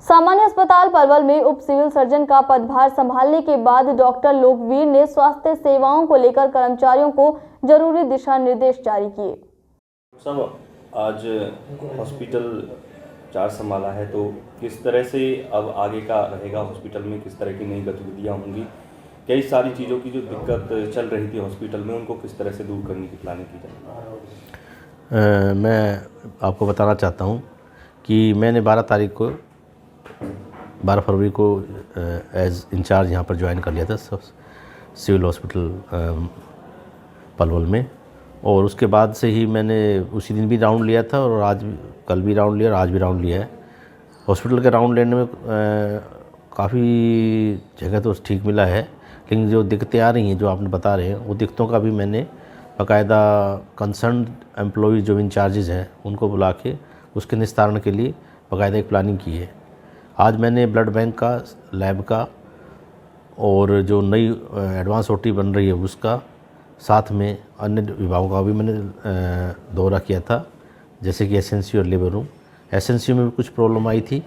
सामान्य अस्पताल पलवल में उप सिविल सर्जन का पदभार संभालने के बाद डॉक्टर लोकवीर ने स्वास्थ्य सेवाओं को लेकर कर्मचारियों को जरूरी दिशा निर्देश जारी किए। सब आज हॉस्पिटल चार्ज संभाला है, तो किस तरह से अब आगे का रहेगा हॉस्पिटल में, किस तरह की नई गतिविधियां होंगी, कई सारी चीज़ों की जो दिक्कत चल रही थी हॉस्पिटल में उनको किस तरह से दूर करने की प्लानिंग की जाए। मैं आपको बताना चाहता हूं कि मैंने 12 फरवरी को एज इंचार्ज यहाँ पर ज्वाइन कर लिया था सिविल हॉस्पिटल पलवल में, और उसके बाद से ही मैंने उसी दिन भी राउंड लिया था और कल भी राउंड लिया और आज भी राउंड लिया है। हॉस्पिटल के राउंड लेने में काफ़ी जगह तो ठीक मिला है, लेकिन जो दिक्कतें आ रही हैं जो आपने बता रहे हैं वो दिक्कतों का भी मैंने बाकायदा कंसर्न एम्प्लॉय जो इंचार्जेज़ हैं उनको बुला के उसके निस्तारण के लिए बाकायदा एक प्लानिंग की है। आज मैंने ब्लड बैंक का, लैब का और जो नई एडवांस ओटी बन रही है उसका, साथ में अन्य विभागों का भी मैंने दौरा किया था, जैसे कि एसएनसी और लेबर रूम। एसएनसी में भी कुछ प्रॉब्लम आई थी,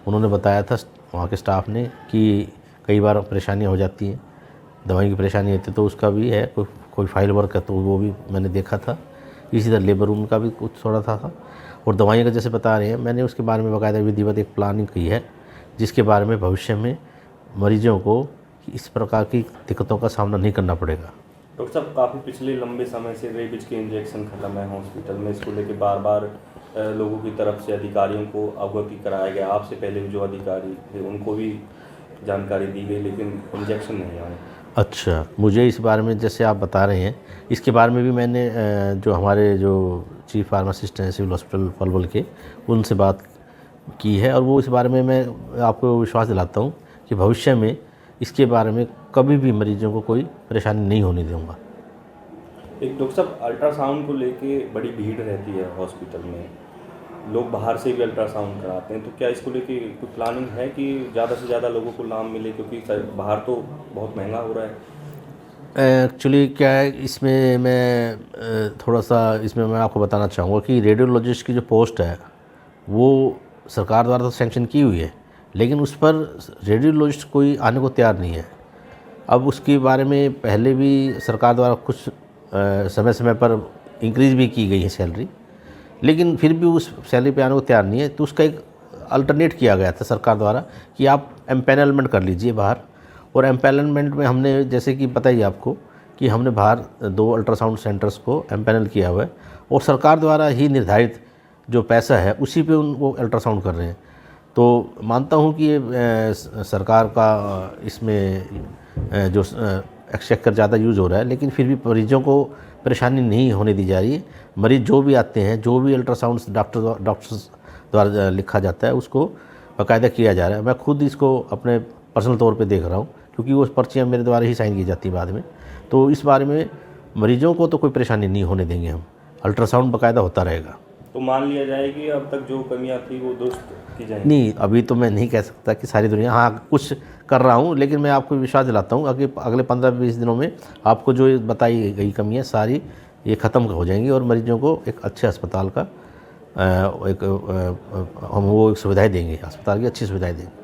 उन्होंने बताया था वहाँ के स्टाफ ने कि कई बार परेशानियाँ हो जाती हैं, दवाई की परेशानी होती है, तो उसका भी है कोई फाइल वर्क है तो वो भी मैंने देखा था। इसी तरह लेबर रूम का भी कुछ थोड़ा था और दवाइयों का जैसे बता रहे हैं, मैंने उसके बारे में बाकायदा विधिवत एक प्लानिंग की है जिसके बारे में भविष्य में मरीजों को इस प्रकार की दिक्कतों का सामना नहीं करना पड़ेगा। डॉक्टर साहब, काफ़ी पिछले लंबे समय से रेबीज के इंजेक्शन ख़त्म है हॉस्पिटल में, इसको लेकर बार बार लोगों की तरफ से अधिकारियों को अवगति कराया गया। आपसे पहले जो अधिकारी थे उनको भी जानकारी दी गई, लेकिन इंजेक्शन नहीं आए। अच्छा, मुझे इस बारे में जैसे आप बता रहे हैं इसके बारे में भी मैंने जो हमारे जो चीफ फार्मासिस्ट हैं सिविल हॉस्पिटल पलवल के, उनसे बात की है और वो इस बारे में मैं आपको विश्वास दिलाता हूँ कि भविष्य में इसके बारे में कभी भी मरीजों को कोई परेशानी नहीं होने दूंगा। एक डॉक्टर साहब, अल्ट्रासाउंड को लेके बड़ी भीड़ रहती है हॉस्पिटल में, लोग बाहर से भी अल्ट्रासाउंड कराते हैं, तो क्या इसको लेके कोई प्लानिंग है कि ज़्यादा से ज़्यादा लोगों को लाभ मिले, क्योंकि बाहर तो बहुत महंगा हो रहा है। एक्चुअली क्या है, इसमें मैं थोड़ा सा इसमें मैं आपको बताना चाहूँगा कि रेडियोलॉजिस्ट की जो पोस्ट है वो सरकार द्वारा तो सैंक्शन की हुई है, लेकिन उस पर रेडियोलॉजिस्ट कोई आने को तैयार नहीं है। अब उसके बारे में पहले भी सरकार द्वारा कुछ समय समय पर इंक्रीज़ भी की गई है सैलरी, लेकिन फिर भी उस सैलरी पे आने को तैयार नहीं है। तो उसका एक अल्टरनेट किया गया था सरकार द्वारा कि आप एम्पैनलमेंट कर लीजिए बाहर, और एम्पैनलमेंट में हमने जैसे कि पता ही आपको कि हमने बाहर 2 अल्ट्रासाउंड सेंटर्स को एम्पैनल किया हुआ है और सरकार द्वारा ही निर्धारित जो पैसा है उसी पे वो अल्ट्रासाउंड कर रहे हैं। तो मानता हूँ कि ये सरकार का इसमें जो एक्सचेकर ज़्यादा यूज़ हो रहा है, लेकिन फिर भी मरीजों को परेशानी नहीं होने दी जा रही है। मरीज़ जो भी आते हैं, जो भी अल्ट्रासाउंड डॉक्टर्स द्वारा लिखा जाता है उसको बाकायदा किया जा रहा है। मैं खुद इसको अपने पर्सनल तौर पे देख रहा हूँ, क्योंकि वो पर्चियाँ मेरे द्वारा ही साइन की जाती है बाद में। तो इस बारे में मरीजों को तो कोई परेशानी नहीं होने देंगे हम, अल्ट्रासाउंड बाकायदा होता रहेगा। तो मान लिया जाए कि अब तक जो कमियां थी वो दुरुस्त की जाएंगी? नहीं, अभी तो मैं नहीं कह सकता कि सारी दुनिया, हाँ कुछ कर रहा हूँ, लेकिन मैं आपको विश्वास दिलाता हूँ कि अगले 15-20 दिनों में आपको जो बताई गई कमियाँ सारी ये ख़त्म हो जाएंगी और मरीजों को एक अच्छे अस्पताल का हम वो एक सुविधाएँ देंगे, अस्पताल की अच्छी सुविधाएँ देंगे।